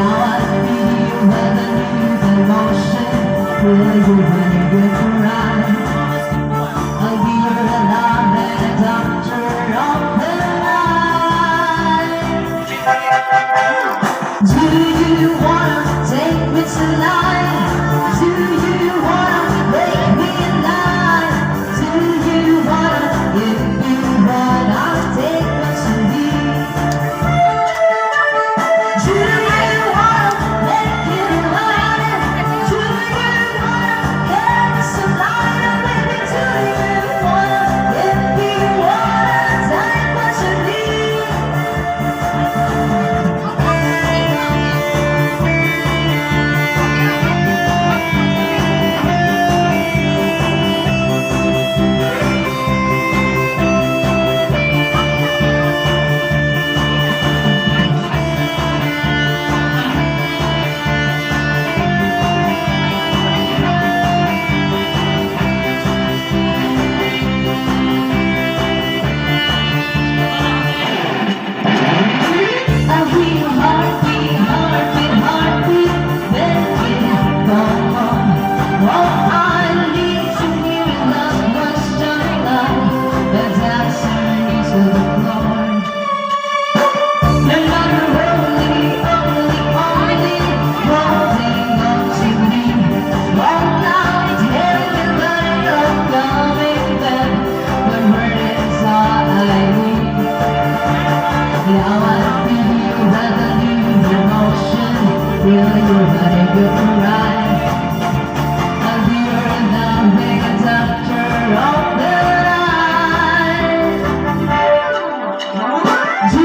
I feel when the news and motion. Will you really get right? I'll be your alarm and a doctor of the night. Do you wanna take me tonight? Do you wanna make me alive? Do you wanna give me what I'll take what you need? Do you wanna make it right? Do you wanna get me some light? Baby, do you wanna give me what I'll take what you need? Will your body go right? I'll be your loving doctor of the night. Do